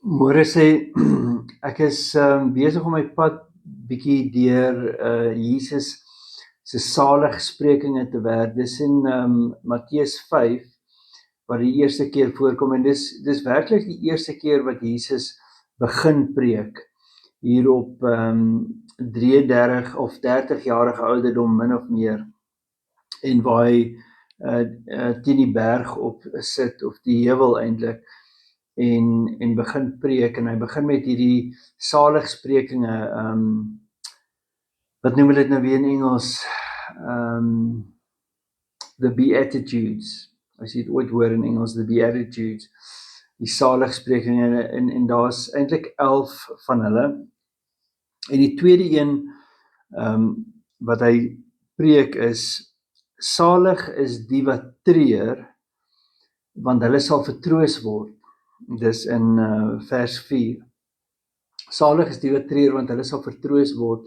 Môre sê, ek is besig om my pad bietjie deur Jesus se saligsprekinge te werk. Dis in Matteus 5 wat die eerste keer voorkom en dis werklik die eerste keer wat Jesus begin preek hier op 33 of 30 jarige ouderdom min of meer, en waar hy teen die berg op sit, of die heuwel eintlik, en begin preek, en hy begin met hierdie saligsprekinge, wat noem hulle dit nou weer in Engels, the Beatitudes, as jy dit ooit hoor in Engels, the Beatitudes, die saligsprekinge, en daar's eintlik 11 van hulle, en die tweede een, wat hy preek is, salig is die wat treur, want hulle sal vertroos word. Dis in vers 4. Salig is die wat treur, want hulle sal vertroos word.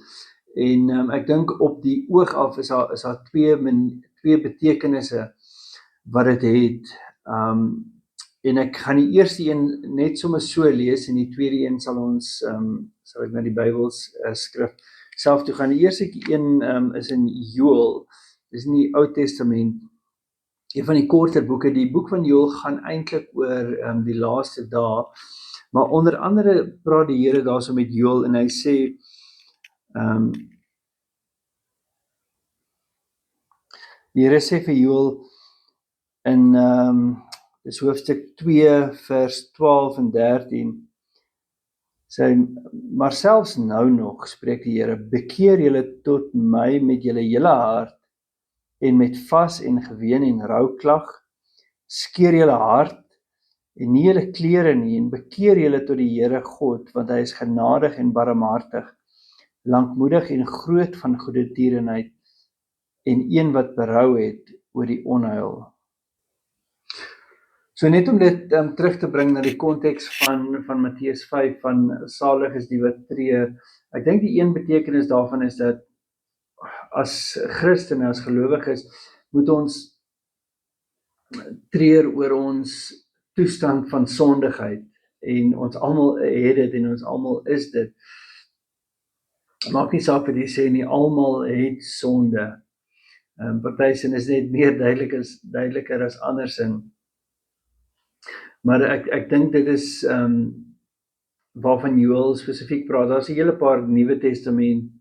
En ek dink op die oog af is daar twee betekenisse wat dit het. En ek gaan die eerste een net sommer so lees, en die tweede een sal ons, sal ek na die Bybels skrif self toe gaan. Die eerste een is in Joël, dis in die Ou Testament, een van die korter boeke. Die boek van Joël gaan eintlik oor die laaste dae, maar onder andere praat die Here daarso met Joël, en hy sê, die Here sê vir Joël in dis hoofstuk 2 vers 12 en 13, sê, maar selfs nou nog, spreek die Here, bekeer julle tot my met julle hele hart, en met vas en geween en rouklag, skeer julle hart, en nie julle klere nie, en bekeer julle tot die Here God, want hy is genadig en barmhartig, lankmoedig en groot van goeie tierenheid, en een wat berou het oor die onheil. So net om dit terug te bring na die konteks van Matteus 5, van salig is die wat treur. Ek dink die een betekenis daarvan is dat as Christene, as gelowiges, moet ons treur oor ons toestand van sondigheid, en ons almal het dit, en ons almal is dit. Maak nie saak wat jy sê nie, almal het sonde. Party sin is net meer duideliker as ander sin. Maar ek dink dit is waarvan Joël spesifiek praat. Daar's 'n hele paar Nuwe Testament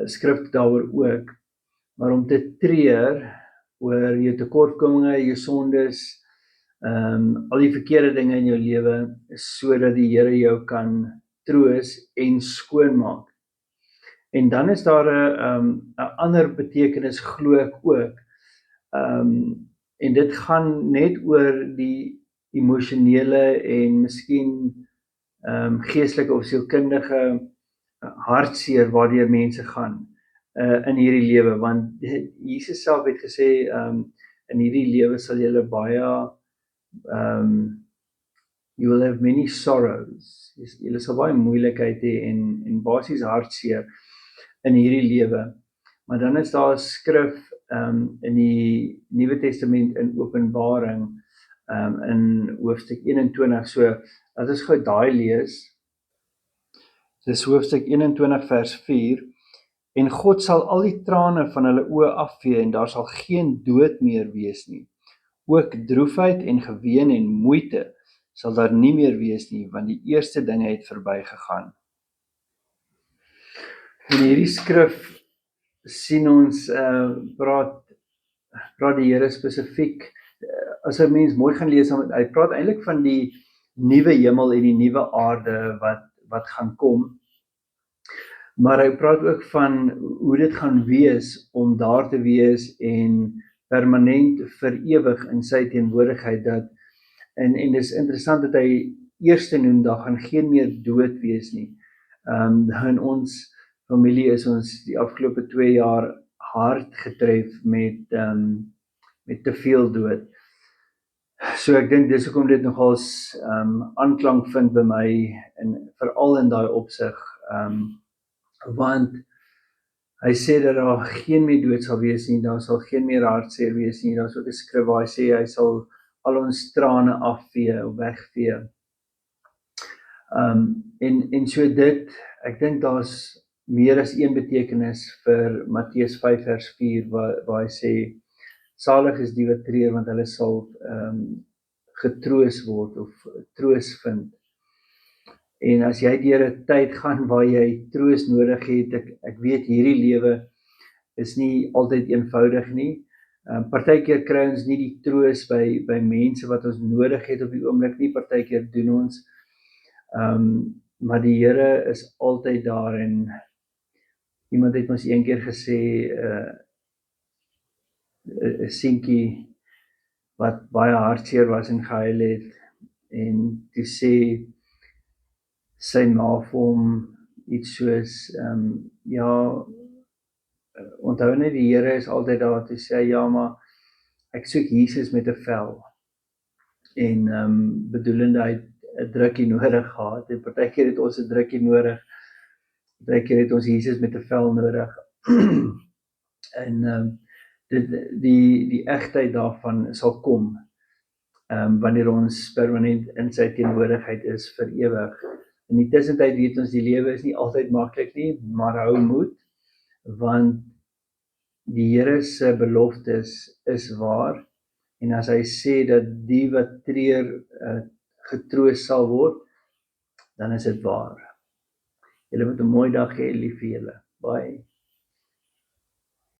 skrifte daaroor ook, maar om te treur oor jou tekortkominge, jou sondes, al die verkeerde dinge in jou lewe, sodat die Here jou kan troos en skoonmaak. En dan is daar 'n ander betekenis, glo ek ook, en dit gaan net oor die emosionele en miskien geestelike of sielkundige hartseer waardeur mense gaan in hierdie lewe, want Jesus self het gesê, in hierdie lewe sal julle baie, you will have many sorrows, julle sal baie moeilikheid hê, en basies hartseer in hierdie lewe. Maar dan is daar 'n skrif in die Nuwe Testament in Openbaring, in hoofstuk 21, so laat ons gou daai lees. Dis hoofstuk 21 vers 4, en God sal al die trane van hulle oë afvee, en daar sal geen dood meer wees nie. Ook droefheid en geween en moeite sal daar nie meer wees nie, want die eerste dinge het verbygegaan. In hierdie skrif sien ons, praat die Here spesifiek, as 'n mens mooi gaan lees, hy praat eintlik van die nuwe hemel en die nuwe aarde wat gaan kom, maar hy praat ook van hoe dit gaan wees om daar te wees en permanent vir ewig in sy teenwoordigheid, dat, en dis interessant dat hy eerste noem, daar gaan geen meer dood wees nie. In ons familie is ons die afgelope 2 jaar hard getref met te veel dood. So ek dink dis hoekom dit nogals aanklank vind by my, en veral in daai opsig, want hy sê dat daar geen meer dood sal wees nie, daar sal geen meer hartseer wees nie. Daar's ook 'n skrif waar hy sê hy sal al ons trane afvee of wegvee. En so dit, ek dink daar's meer as een betekenis vir Matteus 5 vers 4 waar hy sê, salig is die wat treur, want hulle sal getroos word of troos vind. En as jy deur 'n tyd gaan waar jy troos nodig het, ek weet hierdie lewe is nie altyd eenvoudig nie. Partykeer kry ons nie die troos by mense wat ons nodig het op die oomblik nie, partykeer doen ons. Maar die Here is altyd daar en iemand het ons een keer gesê, 'n seentjie wat baie hartseer was en gehuil het en toe sê sy ma vir hom iets soos, ja, onthou net die Here is altyd daar, toe sê hy, ja, maar ek soek Jesus met 'n vel. En bedoelende hy het 'n drukkie nodig gehad, en partykeer het ons 'n drukkie nodig, partykeer het ons Jesus met 'n vel nodig. En die egtheid daarvan sal kom, wanneer ons permanent in sy teenwoordigheid is vir ewig. In die tussentyd weet ons die lewe is nie altyd maklik nie, maar hou moed, want die Here se beloftes is waar, en as hy sê dat die wat treur getroos sal word, dan is dit waar. Julle moet 'n mooi dag hê, lief vir julle. Bye.